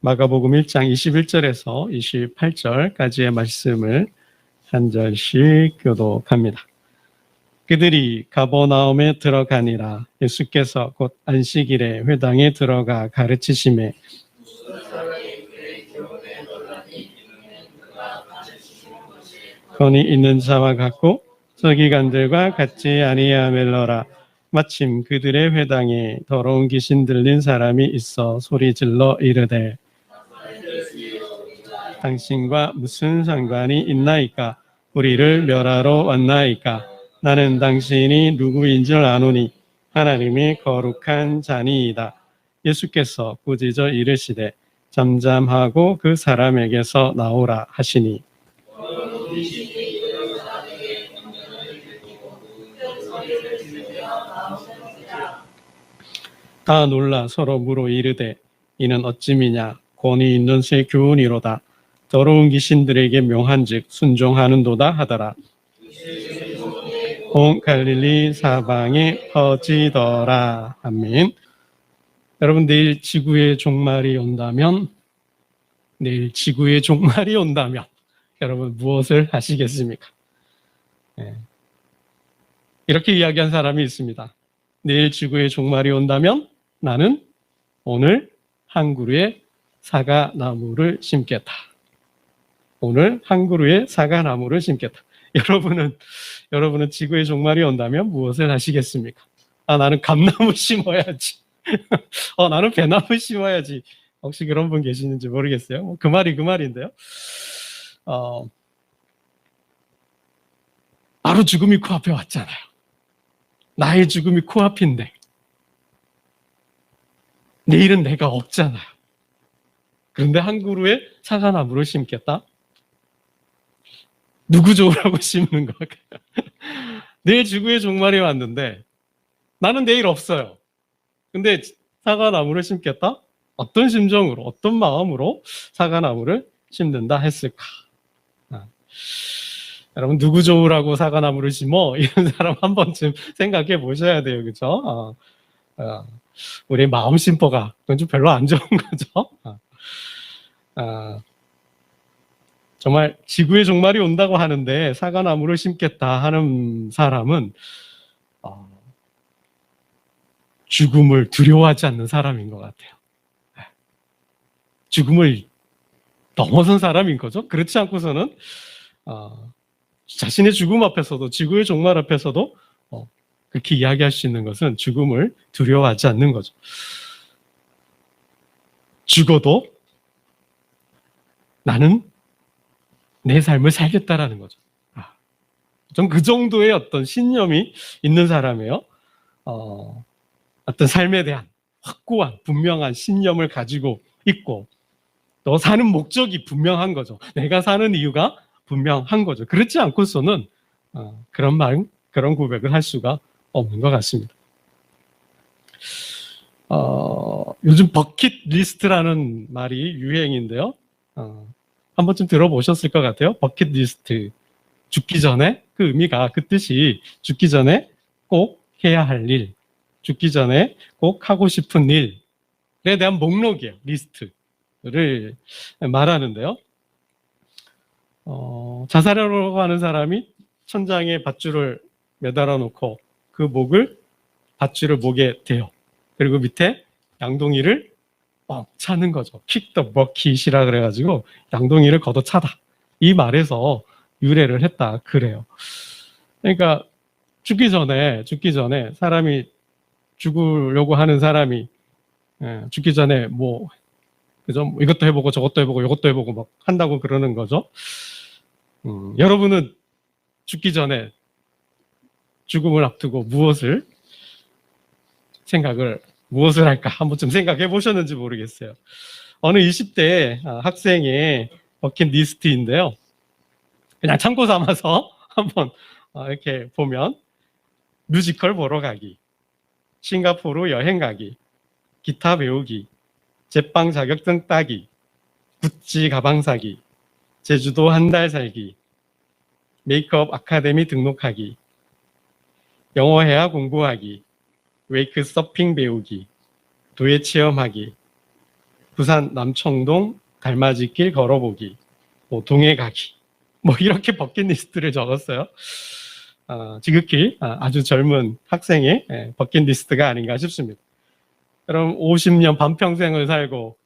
마가복음 1장 21절에서 28절까지의 말씀을 한 절씩 교독합니다. 그들이 가버나움에 들어가니라. 예수께서 곧 안식일에 회당에 들어가 가르치심에 권위 있는 자와 같고 서기관들과 같지 아니하멜러라. 마침 그들의 회당에 더러운 귀신 들린 사람이 있어 소리질러 이르되 당신과 무슨 상관이 있나이까? 우리를 멸하러 왔나이까? 나는 당신이 누구인 줄 아노니 하나님의 거룩한 자니이다. 예수께서 꾸짖어 이르시되 잠잠하고 그 사람에게서 나오라 하시니 다 놀라 서로 물어 이르되 이는 어찌미냐? 권위 있는 새 교훈이로다. 더러운 귀신들에게 명한즉 순종하는도다 하더라. 온 갈릴리 사방에 퍼지더라. 아멘. 여러분, 내일 지구의 종말이 온다면 여러분 무엇을 하시겠습니까? 이렇게 이야기한 사람이 있습니다. 내일 지구의 종말이 온다면 나는 오늘 한 그루의 사과나무를 심겠다. 오늘 한 그루의 사과나무를 심겠다. 여러분은 지구의 종말이 온다면 무엇을 하시겠습니까? 나는 감나무 심어야지. 나는 배나무 심어야지. 혹시 그런 분 계시는지 모르겠어요. 그 말인데요. 바로 죽음이 코앞에 왔잖아요. 나의 죽음이 코앞인데 내일은 내가 없잖아요. 그런데 한 그루의 사과나무를 심겠다? 누구 좋으라고 심는 걸까요? 내일 지구의 종말이 왔는데 나는 내일 없어요. 근데 사과나무를 심겠다? 어떤 심정으로, 어떤 마음으로 사과나무를 심는다 했을까? 여러분, 누구 좋으라고 사과나무를 심어? 이런 사람 한 번쯤 생각해 보셔야 돼요. 그죠? 우리 마음 심보가 그건 좀 별로 안 좋은 거죠. 정말 지구의 종말이 온다고 하는데 사과나무를 심겠다 하는 사람은 죽음을 두려워하지 않는 사람인 것 같아요. 죽음을 넘어선 사람인 거죠. 그렇지 않고서는 자신의 죽음 앞에서도 지구의 종말 앞에서도 그렇게 이야기할 수 있는 것은 죽음을 두려워하지 않는 거죠. 죽어도 나는 내 삶을 살겠다라는 거죠. 전 그 정도의 어떤 신념이 있는 사람이에요. 어떤 삶에 대한 확고한 분명한 신념을 가지고 있고 또 사는 목적이 분명한 거죠. 내가 사는 이유가 분명한 거죠. 그렇지 않고서는 그런 고백을 할 수가 없는 것 같습니다. 요즘 버킷리스트라는 말이 유행인데요. 한 번쯤 들어보셨을 것 같아요. 버킷리스트. 죽기 전에 그 의미가, 그 뜻이 죽기 전에 꼭 해야 할 일, 죽기 전에 꼭 하고 싶은 일에 대한 목록이에요. 리스트를 말하는데요. 자살하려고 하는 사람이 천장에 밧줄을 매달아 놓고 그 밧줄을 목에 대요. 그리고 밑에 양동이를 차는 거죠. kick the bucket이라 그래가지고 양동이를 걷어차다. 이 말에서 유래를 했다 그래요. 그러니까 죽기 전에 사람이 죽으려고 하는 사람이 죽기 전에 그죠? 이것도 해보고 저것도 해보고 이것도 해보고 막 한다고 그러는 거죠. 여러분은 죽기 전에 죽음을 앞두고 무엇을 할까 한 번쯤 생각해 보셨는지 모르겠어요. 어느 20대 학생의 버킷리스트인데요. 그냥 참고 삼아서 한번 이렇게 보면 뮤지컬 보러 가기, 싱가포르 여행 가기, 기타 배우기, 제빵 자격증 따기, 구찌 가방 사기, 제주도 한 달 살기, 메이크업 아카데미 등록하기, 영어 회화 공부하기, 웨이크 서핑 배우기, 도예 체험하기, 부산 남청동 달맞이길 걸어보기, 뭐 동해 가기, 뭐 이렇게 버킷리스트를 적었어요. 지극히 아주 젊은 학생의 버킷리스트가 아닌가 싶습니다. 그럼 50년 반평생을 살고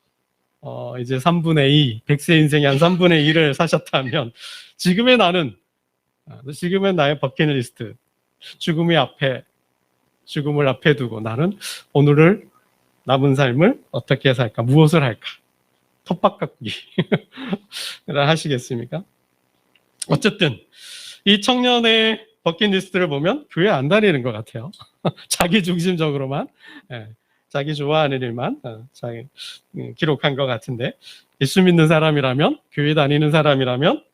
이제 3분의 2, 100세 인생의 한 3분의 1을 사셨다면 지금의 나는, 지금의 나의 버킷리스트, 죽음을 앞에 두고 나는 오늘을, 남은 삶을 어떻게 살까, 무엇을 할까, 텃밭가꾸기를 하시겠습니까? 어쨌든 이 청년의 버킷리스트를 보면 교회 안 다니는 것 같아요. 자기 중심적으로만, 자기 좋아하는 일만 기록한 것 같은데, 예수 믿는 사람이라면, 교회 다니는 사람이라면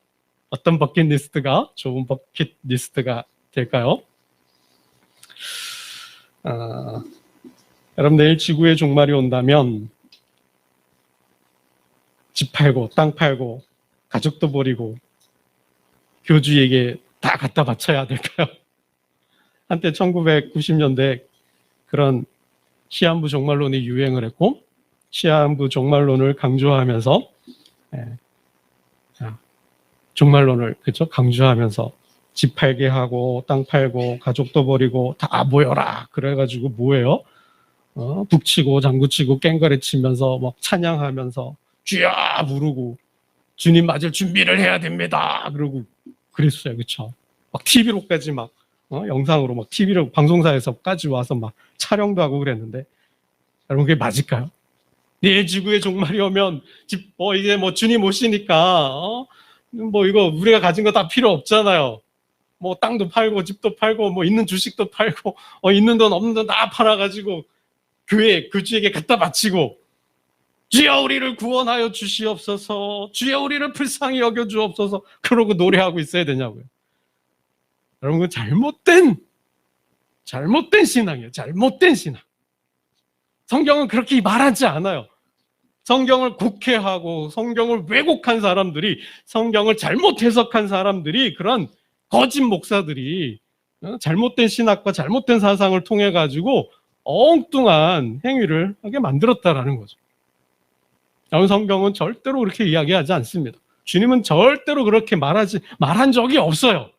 어떤 버킷리스트가 좋은 버킷리스트가 될까요? 여러분, 내일 지구의 종말이 온다면 집 팔고 땅 팔고 가족도 버리고 교주에게 다 갖다 바쳐야 될까요? 한때 1990년대 그런 시한부 종말론이 유행을 했고, 시한부 종말론을 강조하면서 종말론을 강조하면서 집 팔게 하고 땅 팔고 가족도 버리고 다 모여라 그래가지고 뭐예요? 북치고 장구치고 깽가리 치면서 막 찬양하면서 주여 부르고 주님 맞을 준비를 해야 됩니다. 그러고 그랬어요, 그렇죠? 막 TV로까지 막 영상으로 막 TV로 방송사에서까지 와서 막 촬영도 하고 그랬는데, 여러분 그게 맞을까요? 내일 지구의 종말이 오면 이제 뭐 주님 오시니까 뭐 이거 우리가 가진 거 다 필요 없잖아요. 뭐 땅도 팔고 집도 팔고 뭐 있는 주식도 팔고 있는 돈 없는 돈 다 팔아가지고 교주에게 갖다 바치고 주여 우리를 구원하여 주시옵소서, 주여 우리를 불쌍히 여겨 주옵소서, 그러고 노래하고 있어야 되냐고요. 여러분, 그 잘못된 신앙이에요. 잘못된 신앙. 성경은 그렇게 말하지 않아요. 성경을 곡해하고 성경을 왜곡한 사람들이, 성경을 잘못 해석한 사람들이, 그런 거짓 목사들이 잘못된 신학과 잘못된 사상을 통해 가지고 엉뚱한 행위를 하게 만들었다라는 거죠. 성경은 절대로 그렇게 이야기하지 않습니다. 주님은 절대로 그렇게 말한 적이 없어요.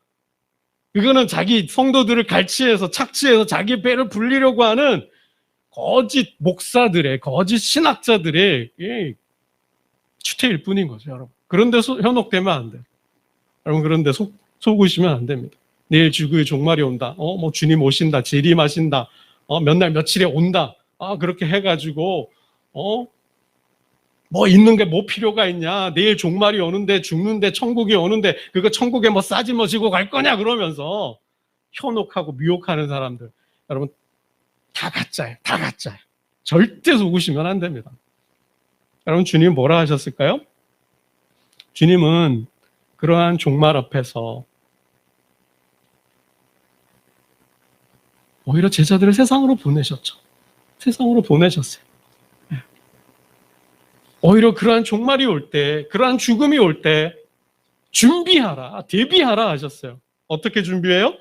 그거는 자기 성도들을 갈취해서 착취해서 자기 배를 불리려고 하는 거짓 목사들의, 거짓 신학자들의 추태일 뿐인 거죠, 여러분. 그런데 현혹되면 안 돼요. 여러분, 그런데 속으시면 안 됩니다. 내일 지구의 종말이 온다. 뭐 주님 오신다. 재림하신다. 몇 날 며칠에 온다. 그렇게 해가지고 뭐 있는 게 뭐 필요가 있냐. 내일 종말이 오는데, 죽는데, 천국이 오는데 그거 천국에 뭐 싸지머지고 갈 거냐 그러면서 현혹하고 미혹하는 사람들, 여러분 다 가짜예요. 다 가짜예요. 절대 속으시면 안 됩니다. 여러분, 주님 뭐라 하셨을까요? 주님은 그러한 종말 앞에서 오히려 제자들을 세상으로 보내셨죠. 세상으로 보내셨어요. 오히려 그러한 종말이 올 때, 그러한 죽음이 올 때 준비하라, 대비하라 하셨어요. 어떻게 준비해요?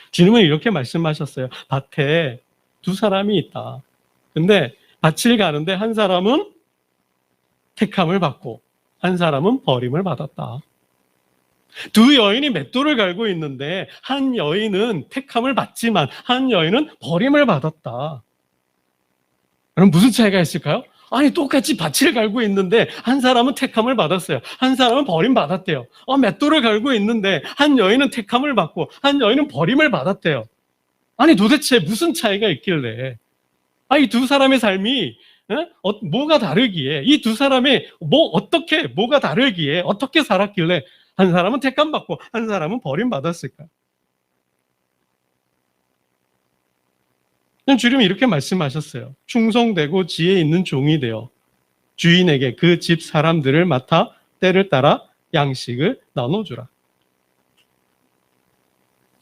주님은 이렇게 말씀하셨어요. 밭에 두 사람이 있다. 근데 밭을 가는데 한 사람은 택함을 받고 한 사람은 버림을 받았다. 두 여인이 맷돌을 갈고 있는데 한 여인은 택함을 받지만 한 여인은 버림을 받았다. 그럼 무슨 차이가 있을까요? 아니, 똑같이 밭을 갈고 있는데 한 사람은 택함을 받았어요. 한 사람은 버림받았대요. 맷돌을 갈고 있는데 한 여인은 택함을 받고 한 여인은 버림을 받았대요. 아니, 도대체 무슨 차이가 있길래? 이 두 사람의 삶이 뭐가 다르기에, 이 두 사람의 뭐가 다르기에, 어떻게 살았길래 한 사람은 택함 받고 한 사람은 버림받았을까? 주님이 이렇게 말씀하셨어요. 충성되고 지혜 있는 종이 되어 주인에게 그 집 사람들을 맡아 때를 따라 양식을 나눠주라.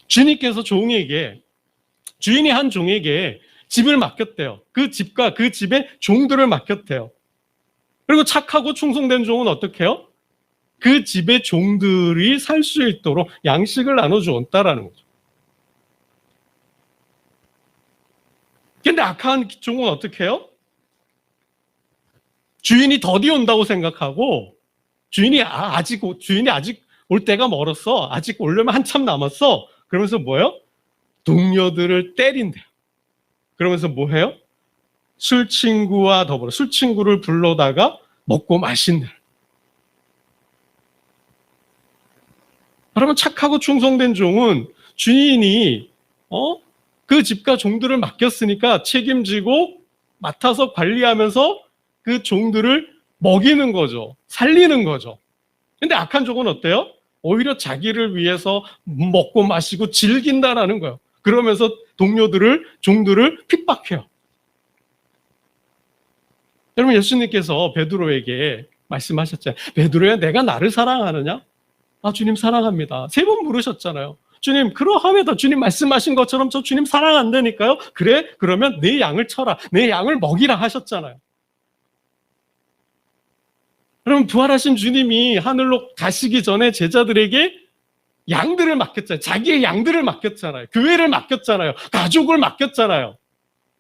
주님께서 주인이 한 종에게 집을 맡겼대요. 그 집과 그 집의 종들을 맡겼대요. 그리고 착하고 충성된 종은 어떻게 해요? 그 집의 종들이 살 수 있도록 양식을 나눠주었다라는 거죠. 근데 악한 종은 어떻게 해요? 주인이 더디 온다고 생각하고 주인이 아직 올 때가 멀었어. 아직 오려면 한참 남았어. 그러면서 뭐예요? 동료들을 때린대요. 그러면서 뭐해요? 술 친구를 불러다가 먹고 마신대요. 여러분, 착하고 충성된 종은 주인이 그 집과 종들을 맡겼으니까 책임지고 맡아서 관리하면서 그 종들을 먹이는 거죠. 살리는 거죠. 근데 악한 종은 어때요? 오히려 자기를 위해서 먹고 마시고 즐긴다라는 거예요. 그러면서 종들을 핍박해요. 여러분, 예수님께서 베드로에게 말씀하셨잖아요. 베드로야, 내가 나를 사랑하느냐? 아, 주님 사랑합니다. 3번 물으셨잖아요. 주님, 그러함에도 주님 말씀하신 것처럼 저 주님 사랑한다니까요. 그래? 그러면 내 양을 쳐라. 내 양을 먹이라 하셨잖아요. 그럼 부활하신 주님이 하늘로 가시기 전에 제자들에게 양들을 맡겼잖아요. 자기의 양들을 맡겼잖아요. 교회를 맡겼잖아요. 가족을 맡겼잖아요.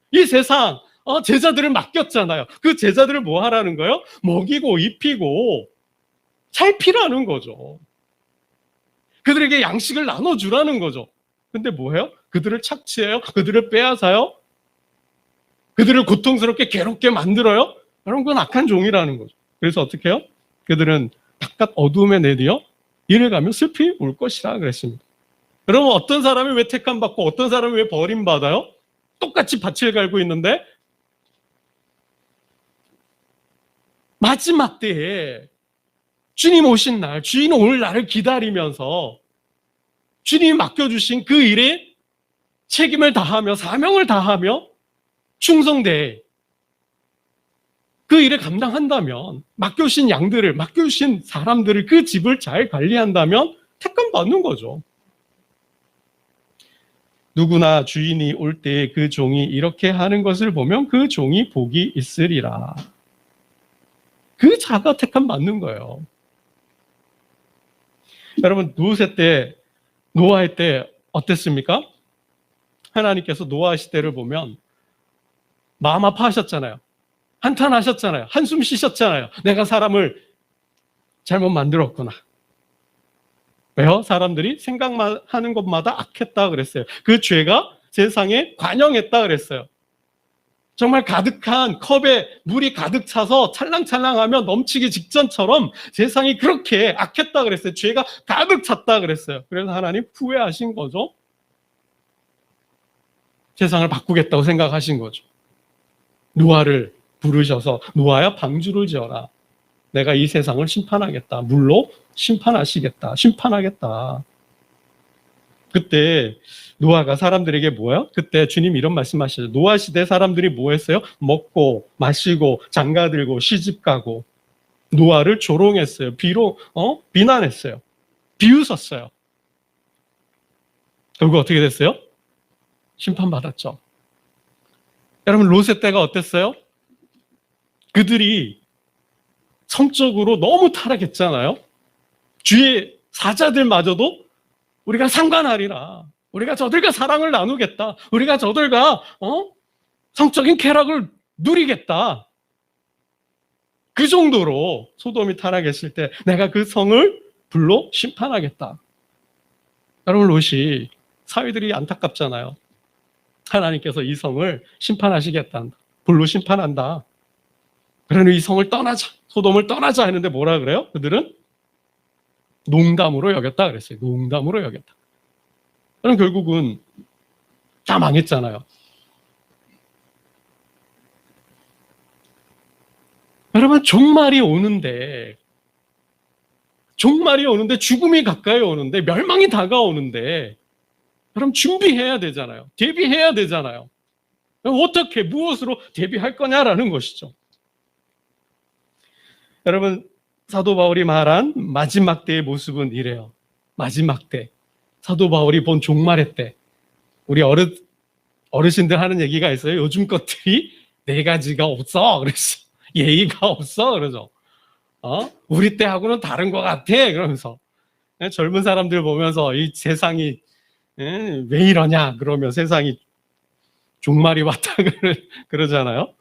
이 세상 제자들을 맡겼잖아요. 그 제자들을 뭐 하라는 거예요? 먹이고 입히고 살피라는 거죠. 그들에게 양식을 나눠주라는 거죠. 근데 뭐해요? 그들을 착취해요? 그들을 빼앗아요? 그들을 고통스럽게 괴롭게 만들어요? 여러분, 그건 악한 종이라는 거죠. 그래서 어떻게 해요? 그들은 바깥 어두움에 내디어 이를 가면 슬피 울 것이라 그랬습니다. 여러분, 어떤 사람이 왜 택함받고 어떤 사람이 왜 버림받아요? 똑같이 밭을 갈고 있는데 마지막 때에 주님 오신 날, 주인 올 날을 기다리면서 주님이 맡겨주신 그 일에 책임을 다하며 사명을 다하며 충성되에 그 일을 감당한다면, 맡겨주신 양들을, 맡겨주신 사람들을, 그 집을 잘 관리한다면 택감 받는 거죠. 누구나 주인이 올 때 그 종이 이렇게 하는 것을 보면 그 종이 복이 있으리라. 그 자가 택함 받는 거예요. 여러분, 노아의 때 어땠습니까? 하나님께서 노아 시대를 보면 마음 아파하셨잖아요. 한탄하셨잖아요. 한숨 쉬셨잖아요. 내가 사람을 잘못 만들었구나. 왜요? 사람들이 생각하는 것마다 악했다 그랬어요. 그 죄가 세상에 관영했다 그랬어요. 정말 가득한 컵에 물이 가득 차서 찰랑찰랑하며 넘치기 직전처럼 세상이 그렇게 악했다 그랬어요. 죄가 가득 찼다 그랬어요. 그래서 하나님 후회하신 거죠. 세상을 바꾸겠다고 생각하신 거죠. 노아를 부르셔서 노아야 방주를 지어라. 내가 이 세상을 심판하겠다. 물로 심판하겠다. 그때 노아가 사람들에게 뭐예요? 그때 주님 이런 말씀하시죠. 노아 시대 사람들이 뭐 했어요? 먹고 마시고 장가들고 시집가고 노아를 조롱했어요. 비난했어요. 비웃었어요. 결국 어떻게 됐어요? 심판받았죠. 여러분, 롯의 때가 어땠어요? 그들이 성적으로 너무 타락했잖아요. 주의 사자들마저도 우리가 상관하리라. 우리가 저들과 사랑을 나누겠다. 우리가 저들과 성적인 쾌락을 누리겠다. 그 정도로 소돔이 타락했을 때 내가 그 성을 불로 심판하겠다. 여러분, 롯이 사위들이 안타깝잖아요. 하나님께서 이 성을 심판하시겠다. 불로 심판한다. 그러니 이 성을 떠나자. 소돔을 떠나자 했는데 뭐라 그래요? 그들은 농담으로 여겼다 그랬어요. 농담으로 여겼다. 그럼 결국은 다 망했잖아요. 여러분, 종말이 오는데 죽음이 가까이 오는데 멸망이 다가오는데 여러분, 준비해야 되잖아요. 대비해야 되잖아요. 어떻게 무엇으로 대비할 거냐라는 것이죠. 여러분, 사도 바울이 말한 마지막 때의 모습은 이래요. 마지막 때. 사도 바울이 본 종말의 때. 우리 어르신들 하는 얘기가 있어요. 요즘 것들이 4가지가 없어. 그랬어. 예의가 없어. 그러죠. 우리 때하고는 다른 것 같아. 그러면서. 젊은 사람들 보면서 이 세상이 왜 이러냐. 그러면 세상이 종말이 왔다. 그러잖아요.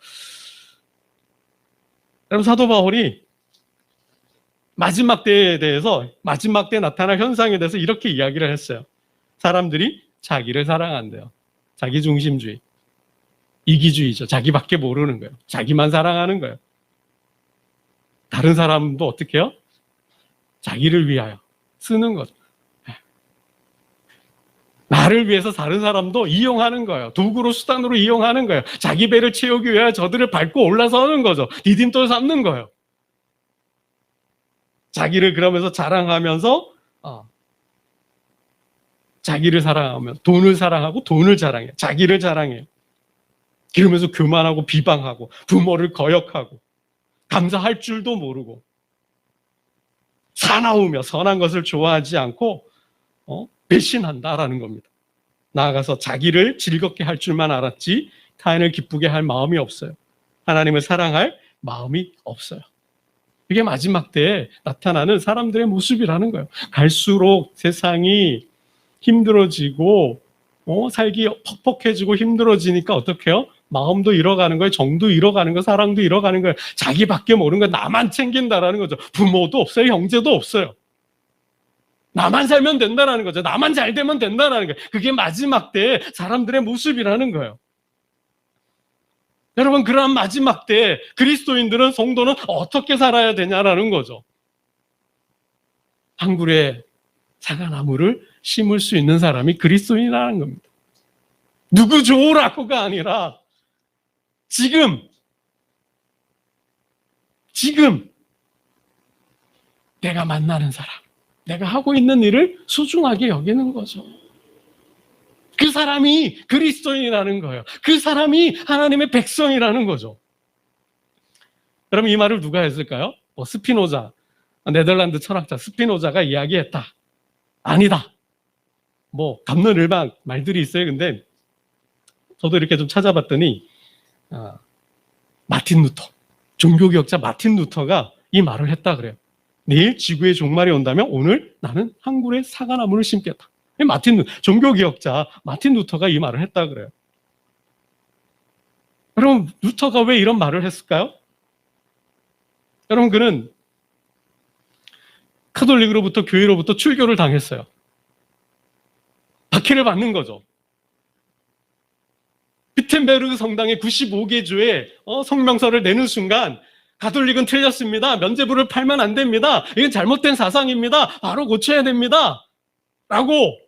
여러분, 사도 바울이 마지막 때에 대해서, 마지막 때 나타날 현상에 대해서 이렇게 이야기를 했어요. 사람들이 자기를 사랑한대요. 자기중심주의. 이기주의죠. 자기밖에 모르는 거예요. 자기만 사랑하는 거예요. 다른 사람도 어떻게 해요? 자기를 위하여 쓰는 거죠. 나를 위해서 다른 사람도 이용하는 거예요. 도구로, 수단으로 이용하는 거예요. 자기 배를 채우기 위해 저들을 밟고 올라서는 거죠. 디딤돌 삼는 거예요. 자기를 그러면서 자랑하면서 자기를 사랑하면 돈을 사랑하고 돈을 자랑해요. 자기를 자랑해요. 그러면서 교만하고 비방하고 부모를 거역하고 감사할 줄도 모르고 사나우며 선한 것을 좋아하지 않고 배신한다라는 겁니다. 나아가서 자기를 즐겁게 할 줄만 알았지 타인을 기쁘게 할 마음이 없어요. 하나님을 사랑할 마음이 없어요. 이게 마지막 때에 나타나는 사람들의 모습이라는 거예요. 갈수록 세상이 힘들어지고 살기 퍽퍽해지고 힘들어지니까 어떻게 해요? 마음도 잃어가는 거예요. 정도 잃어가는 거예요. 사랑도 잃어가는 거예요. 자기밖에 모르는 거예요. 나만 챙긴다라는 거죠. 부모도 없어요. 형제도 없어요. 나만 살면 된다라는 거죠. 나만 잘 되면 된다라는 거예요. 그게 마지막 때의 사람들의 모습이라는 거예요. 여러분, 그러한 마지막 때에 그리스도인들은, 성도는 어떻게 살아야 되냐라는 거죠. 한 그루의 사과나무를 심을 수 있는 사람이 그리스도인이라는 겁니다. 누구 좋으라고가 아니라 지금 내가 만나는 사람, 내가 하고 있는 일을 소중하게 여기는 거죠. 그 사람이 그리스도인이라는 거예요. 그 사람이 하나님의 백성이라는 거죠. 그럼 이 말을 누가 했을까요? 스피노자, 네덜란드 철학자 스피노자가 이야기했다. 아니다. 갑론을박 말들이 있어요. 근데 저도 이렇게 좀 찾아봤더니 마틴 루터, 종교개혁자 마틴 루터가 이 말을 했다 그래요. 내일 지구의 종말이 온다면 오늘 나는 한 그루의 사과나무를 심겠다. 종교개혁자 마틴 루터가 이 말을 했다 그래요. 여러분, 루터가 왜 이런 말을 했을까요? 여러분, 그는 카톨릭으로부터, 교회로부터 출교를 당했어요. 박해를 받는 거죠. 비텐베르그 성당의 95개 조에 성명서를 내는 순간 가톨릭은 틀렸습니다. 면죄부를 팔면 안 됩니다. 이건 잘못된 사상입니다. 바로 고쳐야 됩니다. 라고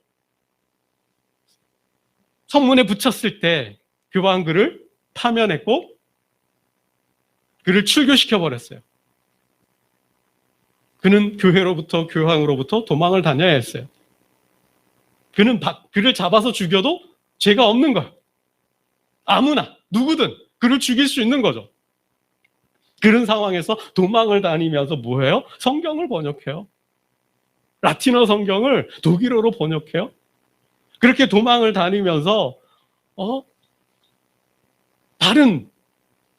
성문에 붙였을 때 교황 그를 파면했고 그를 출교시켜버렸어요. 그는 교회로부터, 교황으로부터 도망을 다녀야 했어요. 그를 잡아서 죽여도 죄가 없는 거예요. 아무나, 누구든 그를 죽일 수 있는 거죠. 그런 상황에서 도망을 다니면서 뭐해요? 성경을 번역해요. 라틴어 성경을 독일어로 번역해요. 그렇게 도망을 다니면서 다른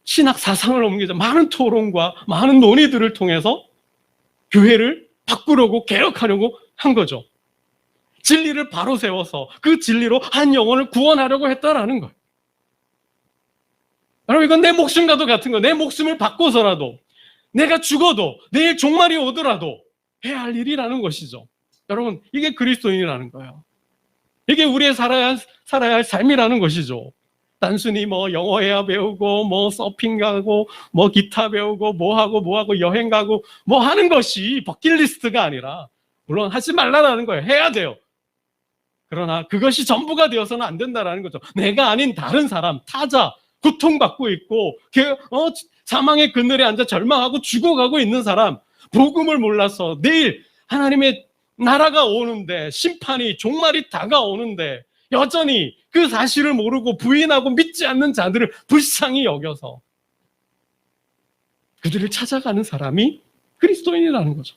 신학 사상을 옮기자 많은 토론과 많은 논의들을 통해서 교회를 바꾸려고, 개혁하려고 한 거죠. 진리를 바로 세워서 그 진리로 한 영혼을 구원하려고 했다라는 거예요. 여러분, 이건 내 목숨과도 같은 거예요. 내 목숨을 바꿔서라도, 내가 죽어도, 내일 종말이 오더라도 해야 할 일이라는 것이죠. 여러분, 이게 그리스도인이라는 거예요. 이게 우리의 살아야 할 삶이라는 것이죠. 단순히 영어 회화 배우고, 서핑 가고, 기타 배우고, 뭐하고, 여행 가고, 하는 것이 버킷리스트가 아니라, 물론 하지 말라라는 거예요. 해야 돼요. 그러나 그것이 전부가 되어서는 안 된다라는 거죠. 내가 아닌 다른 사람, 타자, 고통받고 있고 사망의 그늘에 앉아 절망하고 죽어가고 있는 사람, 복음을 몰라서 내일 하나님의 나라가 오는데, 심판이, 종말이 다가오는데 여전히 그 사실을 모르고 부인하고 믿지 않는 자들을 불쌍히 여겨서 그들을 찾아가는 사람이 그리스도인이라는 거죠.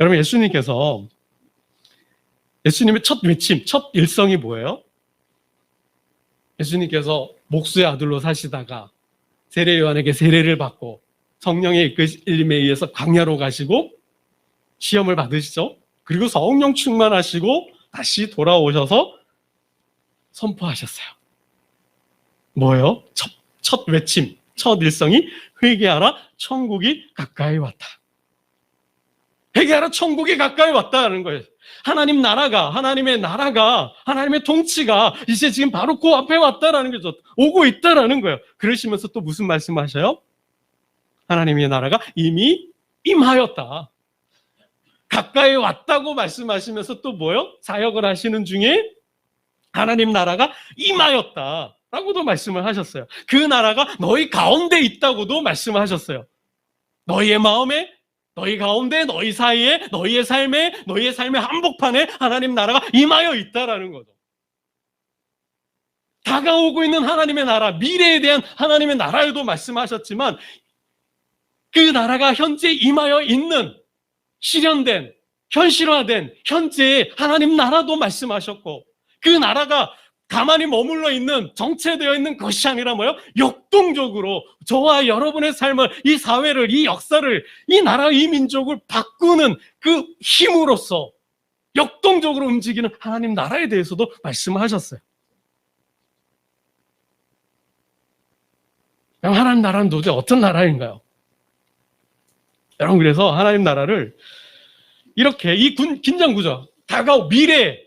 여러분, 예수님의 첫 외침, 첫 일성이 뭐예요? 예수님께서 목수의 아들로 사시다가 세례 요한에게 세례를 받고 성령의 이끌림에 의해서 광야로 가시고 시험을 받으시죠. 그리고 성령 충만하시고 다시 돌아오셔서 선포하셨어요. 뭐예요? 첫 외침, 첫 일성이 회개하라, 천국이 가까이 왔다. 회개하라, 천국이 가까이 왔다는 거예요. 하나님의 나라가, 하나님의 통치가 이제 지금 바로 그 앞에 왔다라는 거죠. 오고 있다라는 거예요. 그러시면서 또 무슨 말씀하셔요? 하나님의 나라가 이미 임하였다. 가까이 왔다고 말씀하시면서 또 뭐요? 사역을 하시는 중에 하나님 나라가 임하였다라고도 말씀을 하셨어요. 그 나라가 너희 가운데 있다고도 말씀하셨어요. 너희의 마음에, 너희 가운데, 너희 사이에, 너희의 삶의 한복판에 하나님 나라가 임하여 있다라는 거죠. 다가오고 있는 하나님의 나라, 미래에 대한 하나님의 나라에도 말씀하셨지만 그 나라가 현재 임하여 있는, 실현된, 현실화된 현재의 하나님 나라도 말씀하셨고, 그 나라가 가만히 머물러 있는, 정체되어 있는 것이 아니라 뭐요? 역동적으로 저와 여러분의 삶을, 이 사회를, 이 역사를, 이 나라, 이 민족을 바꾸는 그 힘으로써 역동적으로 움직이는 하나님 나라에 대해서도 말씀하셨어요. 하나님 나라는 도대체 어떤 나라인가요? 여러분, 그래서 하나님 나라를 이렇게 이 긴장구조, 다가오 미래에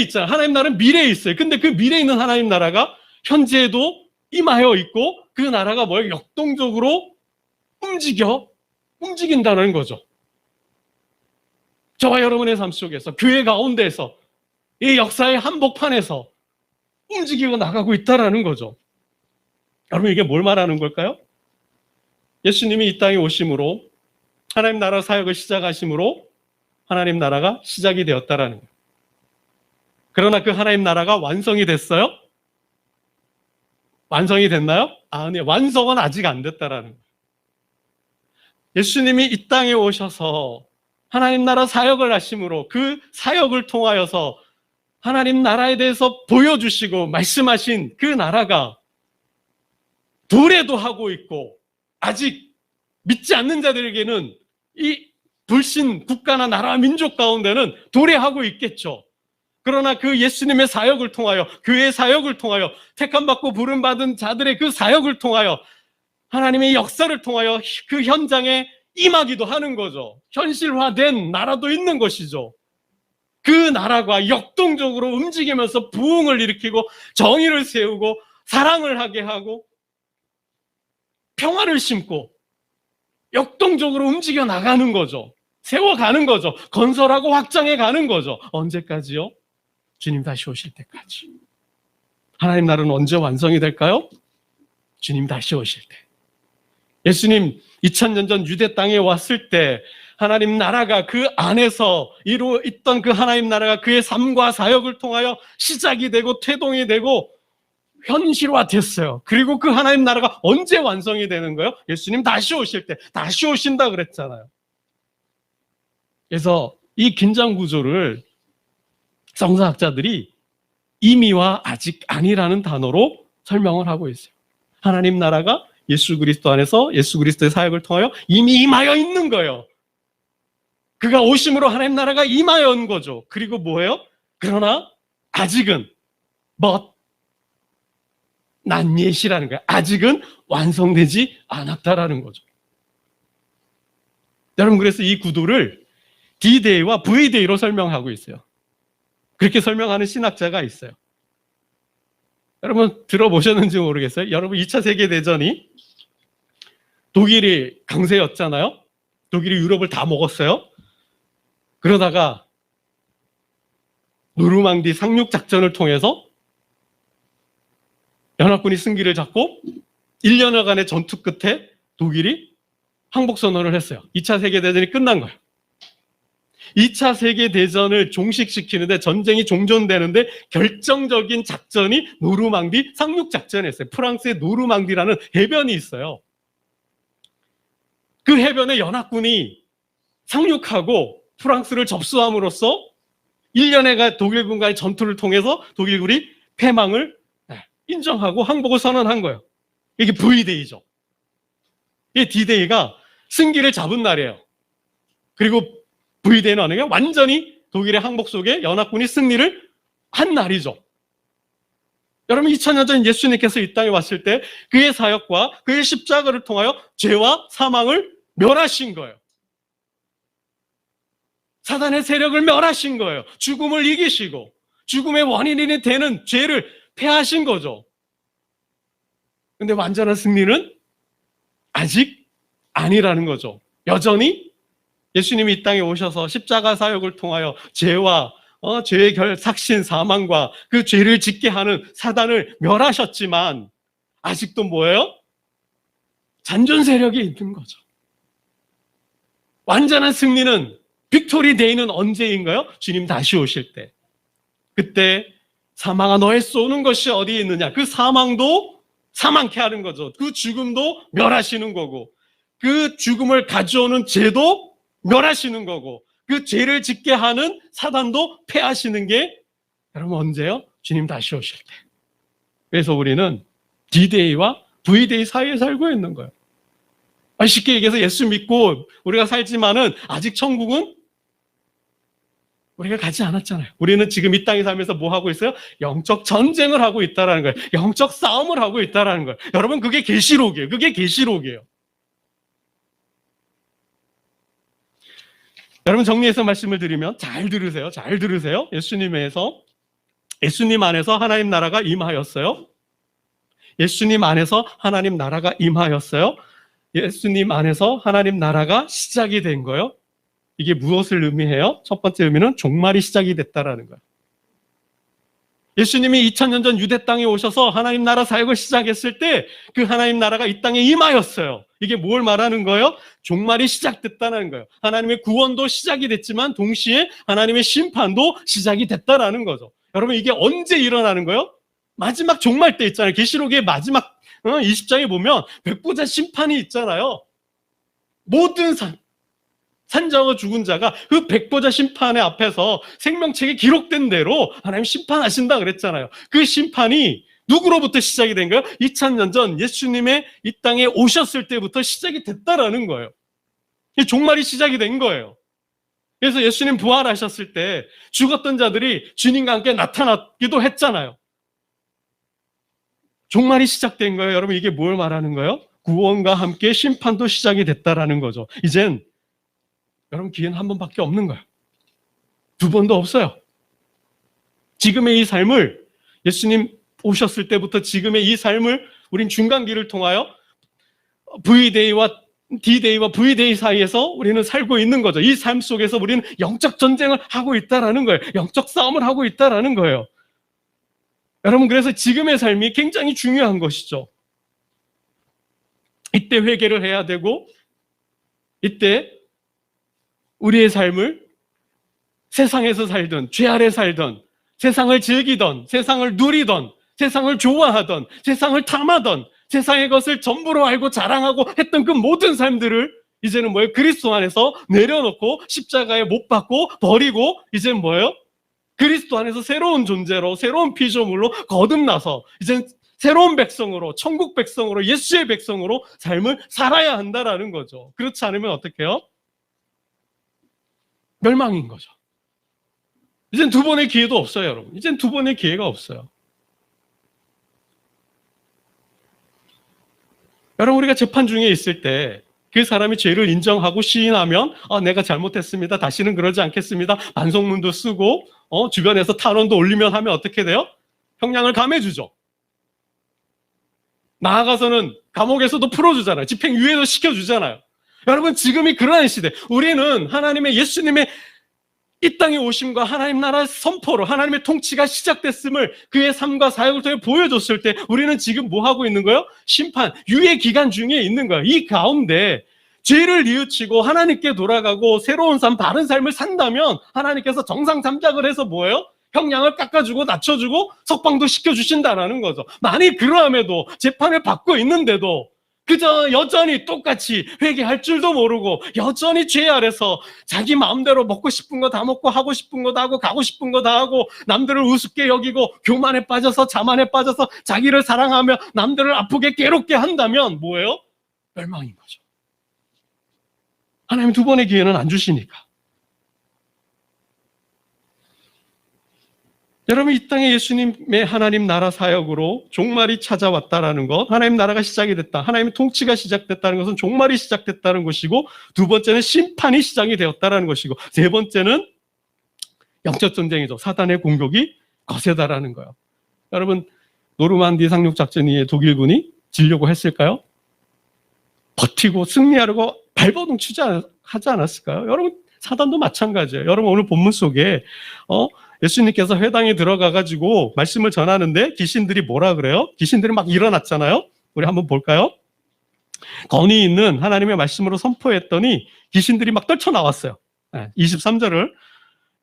있잖아요. 하나님 나라는 미래에 있어요. 근데 그 미래에 있는 하나님 나라가 현재에도 임하여 있고, 그 나라가 뭐예요? 역동적으로 움직인다는 거죠. 저와 여러분의 삶 속에서, 교회 가운데에서, 이 역사의 한복판에서 움직이고 나가고 있다는 거죠. 여러분, 이게 뭘 말하는 걸까요? 예수님이 이 땅에 오심으로, 하나님 나라 사역을 시작하심으로 하나님 나라가 시작이 되었다라는 거예요. 그러나 그 하나님 나라가 완성이 됐어요? 완성이 됐나요? 아니, 완성은 아직 안 됐다라는 거예요. 예수님이 이 땅에 오셔서 하나님 나라 사역을 하심으로 그 사역을 통하여서 하나님 나라에 대해서 보여주시고 말씀하신 그 나라가 도래도 있고, 아직 믿지 않는 자들에게는 이 불신 국가나 나라 민족 가운데는 도래하고 있겠죠. 그러나 그 예수님의 사역을 통하여, 교회의 사역을 통하여, 택함받고 부름받은 자들의 그 사역을 통하여 하나님의 역사를 통하여 그 현장에 임하기도 하는 거죠. 현실화된 나라도 있는 것이죠. 그 나라가 역동적으로 움직이면서 부흥을 일으키고 정의를 세우고 사랑을 하게 하고 평화를 심고 역동적으로 움직여 나가는 거죠. 세워가는 거죠. 건설하고 확장해 가는 거죠. 언제까지요? 주님 다시 오실 때까지. 하나님 나라는 언제 완성이 될까요? 주님 다시 오실 때. 예수님 2000년 전 유대 땅에 왔을 때 하나님 나라가 그 안에서 이루어 있던 그 하나님 나라가 그의 삶과 사역을 통하여 시작이 되고 태동이 되고 현실화됐어요. 그리고 그 하나님 나라가 언제 완성이 되는 거예요? 예수님 다시 오실 때. 다시 오신다 그랬잖아요. 그래서 이 긴장 구조를 성서학자들이 이미와 아직 아니라는 단어로 설명을 하고 있어요. 하나님 나라가 예수 그리스도 안에서 예수 그리스도의 사역을 통하여 이미 임하여 있는 거예요. 그가 오심으로 하나님 나라가 임하여 온 거죠. 그리고 뭐예요? 그러나 아직은 난 예시라는 거예요. 아직은 완성되지 않았다라는 거죠. 여러분, 그래서 이 구도를 D-Day와 V-Day로 설명하고 있어요. 그렇게 설명하는 신학자가 있어요. 여러분 들어보셨는지 모르겠어요. 여러분 2차 세계대전이 독일이 강세였잖아요. 독일이 유럽을 다 먹었어요. 그러다가 노르망디 상륙작전을 통해서 연합군이 승기를 잡고 1년여간의 전투 끝에 독일이 항복선언을 했어요. 2차 세계대전이 끝난 거예요. 2차 세계대전을 종식시키는데, 전쟁이 종전되는데 결정적인 작전이 노르망디 상륙작전이었어요. 프랑스의 노르망디라는 해변이 있어요. 그 해변에 연합군이 상륙하고 프랑스를 접수함으로써 1년의 독일군과의 전투를 통해서 독일군이 패망을 인정하고 항복을 선언한 거예요. 이게 V-Day죠. 이 D-Day가 승기를 잡은 날이에요. 그리고 V-Day는 어느 게 완전히 독일의 항복 속에 연합군이 승리를 한 날이죠. 여러분 2000년 전 예수님께서 이 땅에 왔을 때 그의 사역과 그의 십자가를 통하여 죄와 사망을 멸하신 거예요. 사단의 세력을 멸하신 거예요. 죽음을 이기시고 죽음의 원인이 되는 죄를 패하신 거죠. 근데 완전한 승리는 아직 아니라는 거죠. 여전히 예수님이 이 땅에 오셔서 십자가 사역을 통하여 죄와 죄의 삭신 사망과 그 죄를 짓게 하는 사단을 멸하셨지만 아직도 뭐예요? 잔존 세력이 있는 거죠. 완전한 승리는 빅토리 데이는 언제인가요? 주님 다시 오실 때. 그때 사망아 너의 쏘는 것이 어디에 있느냐? 그 사망도 사망케 하는 거죠. 그 죽음도 멸하시는 거고 그 죽음을 가져오는 죄도 멸하시는 거고 그 죄를 짓게 하는 사단도 패하시는 게 여러분 언제요? 주님 다시 오실 때. 그래서 우리는 D-Day와 V-Day 사이에 살고 있는 거예요. 쉽게 얘기해서 예수 믿고 우리가 살지만은 아직 천국은 우리가 가지 않았잖아요. 우리는 지금 이 땅에 살면서 뭐 하고 있어요? 영적 전쟁을 하고 있다는 거예요. 영적 싸움을 하고 있다는 거예요. 여러분 그게 계시록이에요. 그게 계시록이에요. 여러분 정리해서 말씀을 드리면 잘 들으세요. 잘 들으세요. 예수님 안에서 하나님 나라가 임하였어요. 예수님 안에서 하나님 나라가 임하였어요. 예수님 안에서 하나님 나라가 시작이 된 거예요. 이게 무엇을 의미해요? 첫 번째 의미는 종말이 시작이 됐다라는 거예요. 예수님이 2000년 전 유대 땅에 오셔서 하나님 나라 사역을 시작했을 때 그 하나님 나라가 이 땅에 임하였어요. 이게 뭘 말하는 거예요? 종말이 시작됐다는 거예요. 하나님의 구원도 시작이 됐지만 동시에 하나님의 심판도 시작이 됐다라는 거죠. 여러분 이게 언제 일어나는 거예요? 마지막 종말 때 있잖아요. 계시록의 마지막 20장에 보면 백보자 심판이 있잖아요. 모든 산자와 죽은 자가 그 백보자 심판의 앞에서 생명책에 기록된 대로 하나님 심판하신다 그랬잖아요. 그 심판이 누구로부터 시작이 된 거예요? 2000년 전 예수님의 이 땅에 오셨을 때부터 시작이 됐다라는 거예요. 종말이 시작이 된 거예요. 그래서 예수님 부활하셨을 때 죽었던 자들이 주님과 함께 나타났기도 했잖아요. 종말이 시작된 거예요. 여러분 이게 뭘 말하는 거예요? 구원과 함께 심판도 시작이 됐다라는 거죠. 이젠 여러분 기회는 한 번밖에 없는 거예요. 두 번도 없어요. 지금의 이 삶을 예수님 오셨을 때부터 지금의 이 삶을 우린 중간기를 통하여 V-Day와 D-Day와 V-Day 사이에서 우리는 살고 있는 거죠. 이 삶 속에서 우리는 영적 전쟁을 하고 있다라는 거예요. 영적 싸움을 하고 있다라는 거예요. 여러분 그래서 지금의 삶이 굉장히 중요한 것이죠. 이때 회개를 해야 되고 이때 우리의 삶을 세상에서 살든 죄 아래 살든 세상을 즐기던 세상을 누리던 세상을 좋아하던 세상을 탐하던 세상의 것을 전부로 알고 자랑하고 했던 그 모든 삶들을 이제는 뭐예요? 그리스도 안에서 내려놓고 십자가에 못 박고 버리고 이제는 뭐예요? 그리스도 안에서 새로운 존재로 새로운 피조물로 거듭나서 이제는 새로운 백성으로 천국 백성으로 예수의 백성으로 삶을 살아야 한다라는 거죠. 그렇지 않으면 어떻게 해요? 멸망인 거죠. 이젠 두 번의 기회도 없어요, 여러분. 이젠 두 번의 기회가 없어요. 여러분, 우리가 재판 중에 있을 때 그 사람이 죄를 인정하고 시인하면 내가 잘못했습니다. 다시는 그러지 않겠습니다. 반성문도 쓰고 주변에서 탄원도 올리면 하면 어떻게 돼요? 형량을 감해주죠. 나아가서는 감옥에서도 풀어주잖아요. 집행유예도 시켜주잖아요. 여러분 지금이 그러한 시대. 우리는 하나님의 예수님의 이 땅에 오심과 하나님 나라 선포로 하나님의 통치가 시작됐음을 그의 삶과 사역을 통해 보여줬을 때 우리는 지금 뭐 하고 있는 거예요? 심판, 유예 기간 중에 있는 거예요. 이 가운데 죄를 뉘우치고 하나님께 돌아가고 새로운 삶, 바른 삶을 산다면 하나님께서 정상 잠작을 해서 뭐예요? 형량을 깎아주고 낮춰주고 석방도 시켜주신다라는 거죠. 만일 그러함에도 재판을 받고 있는데도 그저 여전히 똑같이 회개할 줄도 모르고 여전히 죄 아래서 자기 마음대로 먹고 싶은 거 다 먹고 하고 싶은 거 다 하고 가고 싶은 거 다 하고 남들을 우습게 여기고 교만에 빠져서 자만에 빠져서 자기를 사랑하며 남들을 아프게 괴롭게 한다면 뭐예요? 멸망인 거죠. 하나님 두 번의 기회는 안 주시니까. 여러분, 이 땅에 예수님의 하나님 나라 사역으로 종말이 찾아왔다라는 것, 하나님 나라가 시작이 됐다, 하나님의 통치가 시작됐다는 것은 종말이 시작됐다는 것이고, 두 번째는 심판이 시작이 되었다라는 것이고, 세 번째는 영적 전쟁이죠. 사단의 공격이 거세다라는 거예요. 여러분, 노르만디 상륙 작전이 독일군이 지려고 했을까요? 버티고 승리하려고 발버둥 하지 않았을까요? 여러분, 사단도 마찬가지예요. 여러분, 오늘 본문 속에 예수님께서 회당에 들어가가지고 말씀을 전하는데 귀신들이 뭐라 그래요? 귀신들이 막 일어났잖아요. 우리 한번 볼까요? 권위 있는 하나님의 말씀으로 선포했더니 귀신들이 막 떨쳐나왔어요. 23절,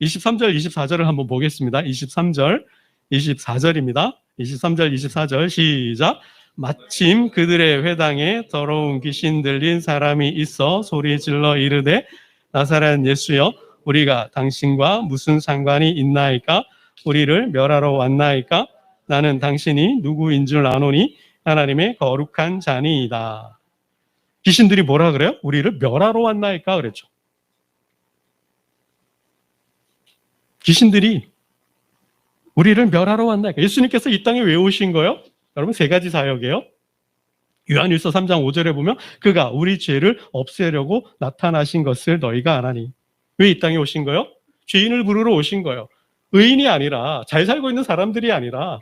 24절을 한번 보겠습니다. 23절, 24절입니다. 23절, 24절 시작. 마침 그들의 회당에 더러운 귀신 들린 사람이 있어 소리 질러 이르되 나사렛 예수여 우리가 당신과 무슨 상관이 있나이까? 우리를 멸하러 왔나이까? 나는 당신이 누구인 줄 아노니 하나님의 거룩한 자니이다. 귀신들이 뭐라 그래요? 우리를 멸하러 왔나이까? 그랬죠. 귀신들이 우리를 멸하러 왔나이까? 예수님께서 이 땅에 왜 오신 거예요? 여러분, 세 가지 사역이에요. 요한일서 3장 5절에 보면 그가 우리 죄를 없애려고 나타나신 것을 너희가 아나니. 왜 이 땅에 오신 거예요? 죄인을 부르러 오신 거예요. 의인이 아니라, 잘 살고 있는 사람들이 아니라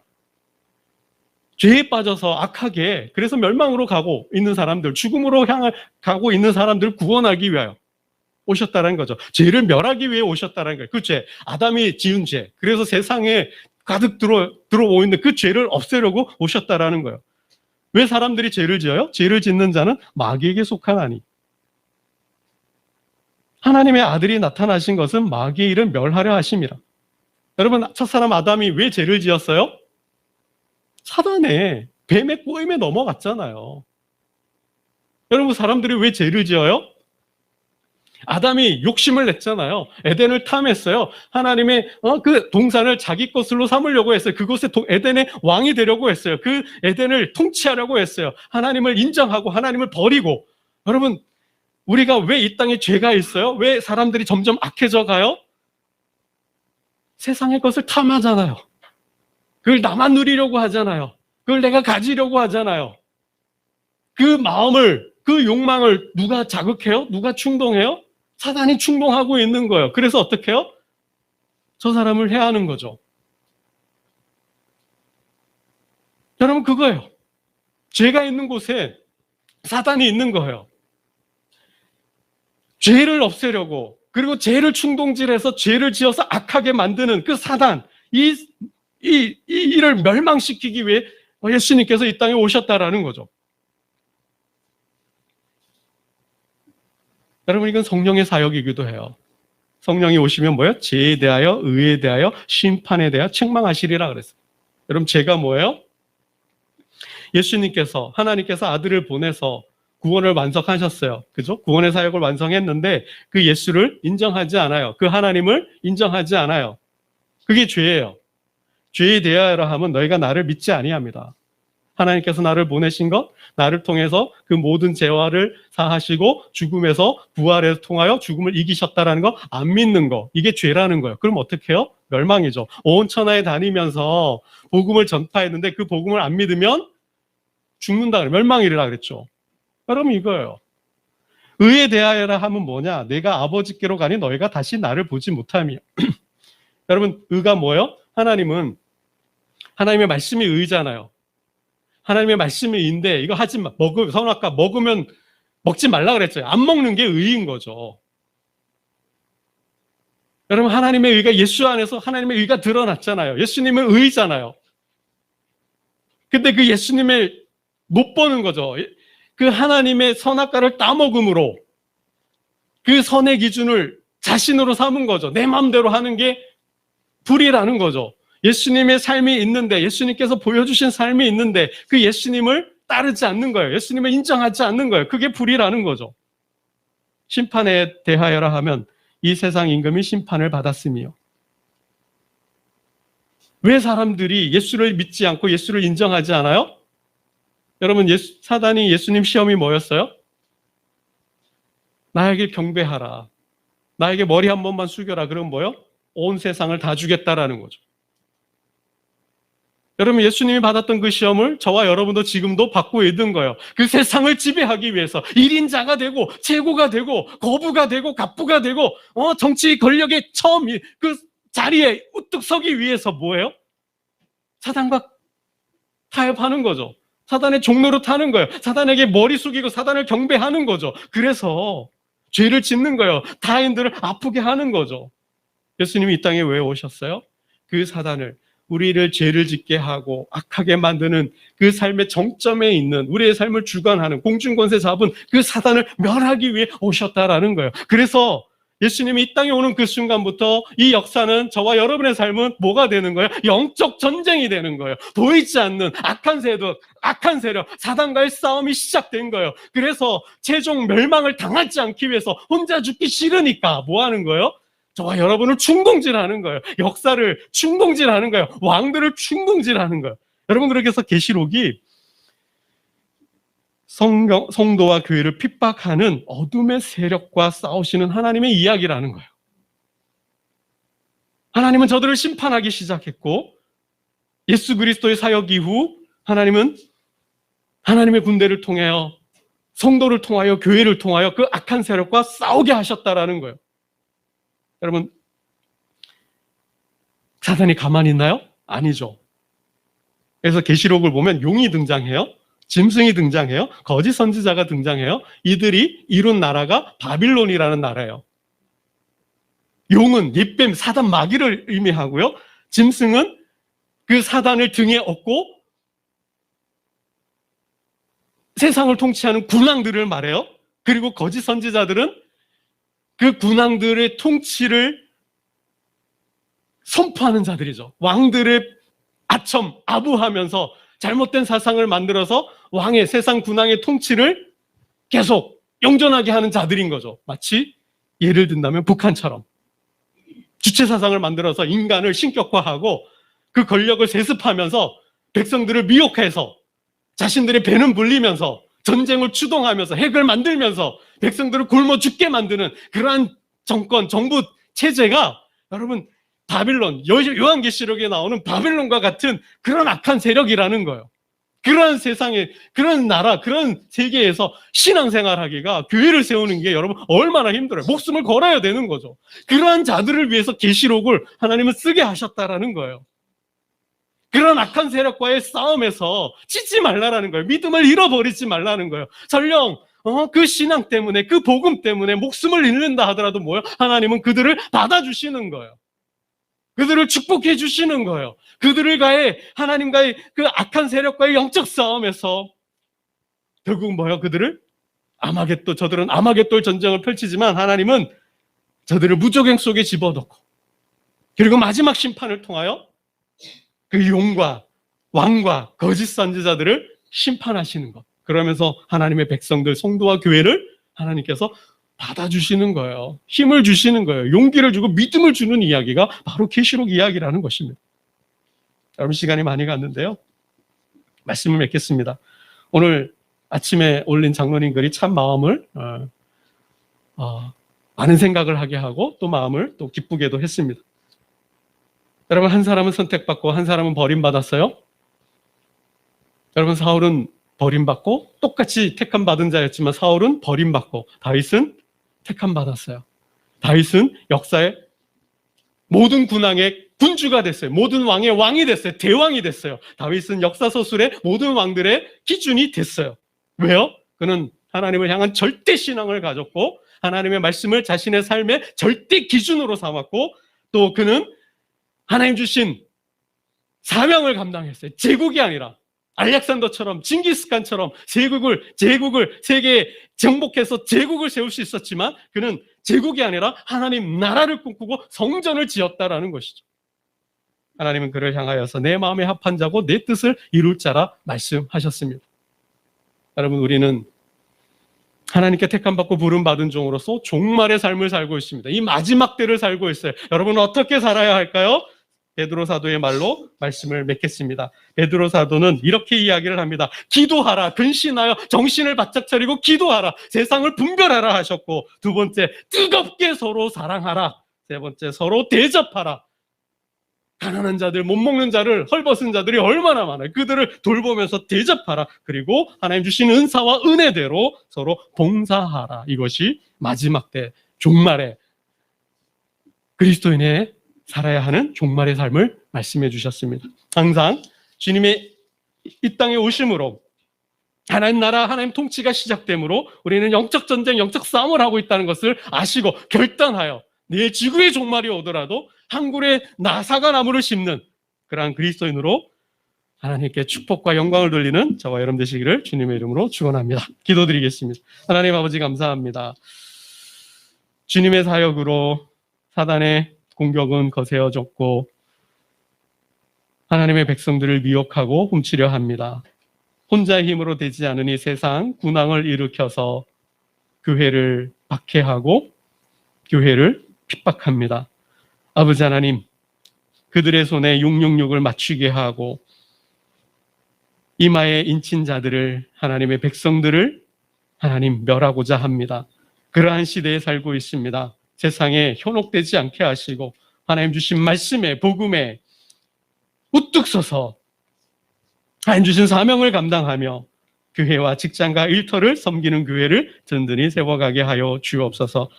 죄에 빠져서 악하게, 그래서 멸망으로 가고 있는 사람들, 죽음으로 가고 있는 사람들을 구원하기 위하여 오셨다는 거죠. 죄를 멸하기 위해 오셨다는 거예요. 그 죄, 아담이 지은 죄, 그래서 세상에 가득 들어오고 있는 그 죄를 없애려고 오셨다라는 거예요. 왜 사람들이 죄를 지어요? 죄를 짓는 자는 마귀에게 속하나니. 하나님의 아들이 나타나신 것은 마귀의 일을 멸하려 하심이라. 여러분, 첫사람 아담이 왜 죄를 지었어요? 사단의 뱀의 꼬임에 넘어갔잖아요. 여러분, 사람들이 왜 죄를 지어요? 아담이 욕심을 냈잖아요. 에덴을 탐했어요. 하나님의 그 동산을 자기 것으로 삼으려고 했어요. 그곳에 에덴의 왕이 되려고 했어요. 그 에덴을 통치하려고 했어요. 하나님을 인정하고 하나님을 버리고. 여러분, 우리가 왜 이 땅에 죄가 있어요? 왜 사람들이 점점 악해져 가요? 세상의 것을 탐하잖아요. 그걸 나만 누리려고 하잖아요. 그걸 내가 가지려고 하잖아요. 그 마음을, 그 욕망을 누가 자극해요? 누가 충동해요? 사단이 충동하고 있는 거예요. 그래서 어떻게 해요? 저 사람을 해하는 거죠. 여러분, 그거예요. 죄가 있는 곳에 사단이 있는 거예요. 죄를 없애려고, 그리고 죄를 충동질해서 죄를 지어서 악하게 만드는 그 사단, 이 일을 멸망시키기 위해 예수님께서 이 땅에 오셨다라는 거죠. 여러분, 이건 성령의 사역이기도 해요. 성령이 오시면 뭐예요? 죄에 대하여, 의에 대하여, 심판에 대하여 책망하시리라 그랬어요. 여러분, 죄가 뭐예요? 예수님께서, 하나님께서 아들을 보내서 구원을 완성하셨어요. 그죠? 구원의 사역을 완성했는데 그 예수를 인정하지 않아요. 그 하나님을 인정하지 않아요. 그게 죄예요. 죄에 대하여라 하면 너희가 나를 믿지 아니합니다. 하나님께서 나를 보내신 것, 나를 통해서 그 모든 죄와를 사하시고 죽음에서 부활에 통하여 죽음을 이기셨다라는 거 안 믿는 거, 이게 죄라는 거예요. 그럼 어떻게 해요? 멸망이죠. 온 천하에 다니면서 복음을 전파했는데 그 복음을 안 믿으면 죽는다, 멸망이라 그랬죠. 여러분, 이거예요. 의에 대하여라 하면 뭐냐? 내가 아버지께로 가니 너희가 다시 나를 보지 못하며. 여러분, 의가 뭐예요? 하나님은, 하나님의 말씀이 의잖아요. 하나님의 말씀이 의인데 이거 하지 마. 선악과 먹으면 먹지 말라 그랬죠. 안 먹는 게 의인 거죠. 여러분, 하나님의 의가 예수 안에서 하나님의 의가 드러났잖아요. 예수님은 의잖아요. 근데 그 예수님을 못 보는 거죠. 그 하나님의 선악과를 따먹음으로 그 선의 기준을 자신으로 삼은 거죠. 내 마음대로 하는 게 불이라는 거죠. 예수님의 삶이 있는데, 예수님께서 보여주신 삶이 있는데 그 예수님을 따르지 않는 거예요. 예수님을 인정하지 않는 거예요. 그게 불이라는 거죠. 심판에 대하여라 하면 이 세상 임금이 심판을 받았으며, 왜 사람들이 예수를 믿지 않고 예수를 인정하지 않아요? 여러분, 사단이 예수님 시험이 뭐였어요? 나에게 경배하라. 나에게 머리 한 번만 숙여라. 그럼 뭐요? 온 세상을 다 주겠다라는 거죠. 여러분, 예수님이 받았던 그 시험을 저와 여러분도 지금도 받고 있는 거예요. 그 세상을 지배하기 위해서 1인자가 되고 최고가 되고 거부가 되고 갑부가 되고 정치 권력의 처음 그 자리에 우뚝 서기 위해서 뭐예요? 사단과 타협하는 거죠. 사단의 종로로 타는 거예요. 사단에게 머리 숙이고 사단을 경배하는 거죠. 그래서 죄를 짓는 거예요. 타인들을 아프게 하는 거죠. 예수님이 이 땅에 왜 오셨어요? 그 사단을, 우리를 죄를 짓게 하고 악하게 만드는 그 삶의 정점에 있는, 우리의 삶을 주관하는 공중권세 잡은 그 사단을 멸하기 위해 오셨다라는 거예요. 그래서 예수님이 이 땅에 오는 그 순간부터 이 역사는, 저와 여러분의 삶은 뭐가 되는 거예요? 영적 전쟁이 되는 거예요. 보이지 않는 악한 세력, 사단과의 싸움이 시작된 거예요. 그래서 최종 멸망을 당하지 않기 위해서 혼자 죽기 싫으니까 뭐 하는 거예요? 저와 여러분을 충동질하는 거예요. 역사를 충동질하는 거예요. 왕들을 충동질하는 거예요. 여러분, 그렇게 해서 계시록이 성도와 교회를 핍박하는 어둠의 세력과 싸우시는 하나님의 이야기라는 거예요. 하나님은 저들을 심판하기 시작했고, 예수 그리스도의 사역 이후 하나님은 하나님의 군대를 통하여, 성도를 통하여, 교회를 통하여 그 악한 세력과 싸우게 하셨다라는 거예요. 여러분, 사단이 가만히 있나요? 아니죠. 그래서 계시록을 보면 용이 등장해요. 짐승이 등장해요. 거짓 선지자가 등장해요. 이들이 이룬 나라가 바빌론이라는 나라예요. 용은 옛뱀, 사단 마귀를 의미하고요. 짐승은 그 사단을 등에 업고 세상을 통치하는 군왕들을 말해요. 그리고 거짓 선지자들은 그 군왕들의 통치를 선포하는 자들이죠. 왕들의 아부하면서 잘못된 사상을 만들어서 왕의, 세상 군왕의 통치를 계속 영존하게 하는 자들인 거죠. 마치 예를 든다면 북한처럼 주체 사상을 만들어서 인간을 신격화하고 그 권력을 세습하면서 백성들을 미혹해서 자신들의 배는 불리면서 전쟁을 추동하면서 핵을 만들면서 백성들을 굶어 죽게 만드는 그러한 정권, 정부 체제가 여러분 바빌론, 요한계시록에 나오는 바빌론과 같은 그런 악한 세력이라는 거예요. 그런 세상에, 그런 나라, 그런 세계에서 신앙생활하기가, 교회를 세우는 게 여러분 얼마나 힘들어요. 목숨을 걸어야 되는 거죠. 그러한 자들을 위해서 계시록을 하나님은 쓰게 하셨다라는 거예요. 그런 악한 세력과의 싸움에서 지지 말라라는 거예요. 믿음을 잃어버리지 말라는 거예요. 설령 그 신앙 때문에, 그 복음 때문에 목숨을 잃는다 하더라도 뭐예요? 하나님은 그들을 받아주시는 거예요. 그들을 축복해 주시는 거예요. 그들과의, 하나님과의 그 악한 세력과의 영적 싸움에서 결국 뭐예요? 그들을 저들은 아마겟돌 전쟁을 펼치지만 하나님은 저들을 무저갱 속에 집어넣고, 그리고 마지막 심판을 통하여 그 용과 왕과 거짓 선지자들을 심판하시는 것. 그러면서 하나님의 백성들, 성도와 교회를 하나님께서 받아주시는 거예요. 힘을 주시는 거예요. 용기를 주고 믿음을 주는 이야기가 바로 계시록 이야기라는 것입니다. 여러분, 시간이 많이 갔는데요. 말씀을 맺겠습니다. 오늘 아침에 올린 장로님 글이 참 마음을 많은 생각을 하게 하고 또 마음을 또 기쁘게도 했습니다. 여러분, 한 사람은 선택받고 한 사람은 버림받았어요. 여러분, 사울은 버림받고 똑같이 택함받은 자였지만 사울은 버림받고 다윗은 택함받았어요. 다윗은 역사의 모든 군왕의 군주가 됐어요. 모든 왕의 왕이 됐어요. 대왕이 됐어요. 다윗은 역사서술의 모든 왕들의 기준이 됐어요. 왜요? 그는 하나님을 향한 절대 신앙을 가졌고 하나님의 말씀을 자신의 삶의 절대 기준으로 삼았고 또 그는 하나님 주신 사명을 감당했어요. 제국이 아니라 알렉산더처럼, 징기스칸처럼 제국을 세계에 정복해서 제국을 세울 수 있었지만 그는 제국이 아니라 하나님 나라를 꿈꾸고 성전을 지었다라는 것이죠. 하나님은 그를 향하여서 내 마음에 합한 자고 내 뜻을 이룰 자라 말씀하셨습니다. 여러분, 우리는 하나님께 택함받고 부름받은 종으로서 종말의 삶을 살고 있습니다. 이 마지막 때를 살고 있어요. 여러분은 어떻게 살아야 할까요? 베드로 사도의 말로 말씀을 맺겠습니다. 베드로 사도는 이렇게 이야기를 합니다. 기도하라, 근신하여 정신을 바짝 차리고 기도하라, 세상을 분별하라 하셨고, 두 번째, 뜨겁게 서로 사랑하라, 세 번째, 서로 대접하라. 가난한 자들, 못 먹는 자를, 헐벗은 자들이 얼마나 많아요. 그들을 돌보면서 대접하라. 그리고 하나님 주신 은사와 은혜대로 서로 봉사하라. 이것이 마지막 때 종말에 그리스도인의 살아야 하는 종말의 삶을 말씀해 주셨습니다. 항상 주님의 이 땅에 오심으로 하나님 나라, 하나님 통치가 시작되므로 우리는 영적 전쟁, 영적 싸움을 하고 있다는 것을 아시고 결단하여 내일 지구의 종말이 오더라도 한 그루의 나사가 나무를 심는 그러한 그리스도인으로 하나님께 축복과 영광을 돌리는 저와 여러분 되시기를 주님의 이름으로 축원합니다. 기도드리겠습니다. 하나님 아버지 감사합니다. 주님의 사역으로 사단의 공격은 거세어졌고 하나님의 백성들을 미혹하고 훔치려 합니다. 혼자의 힘으로 되지 않으니 세상 군왕을 일으켜서 교회를 박해하고 교회를 핍박합니다. 아버지 하나님, 그들의 손에 666을 맞추게 하고 이마에 인친 자들을, 하나님의 백성들을 하나님 멸하고자 합니다. 그러한 시대에 살고 있습니다. 세상에 현혹되지 않게 하시고 하나님 주신 말씀에, 복음에 우뚝 서서 하나님 주신 사명을 감당하며 교회와 직장과 일터를 섬기는 교회를 든든히 세워가게 하여 주옵소서.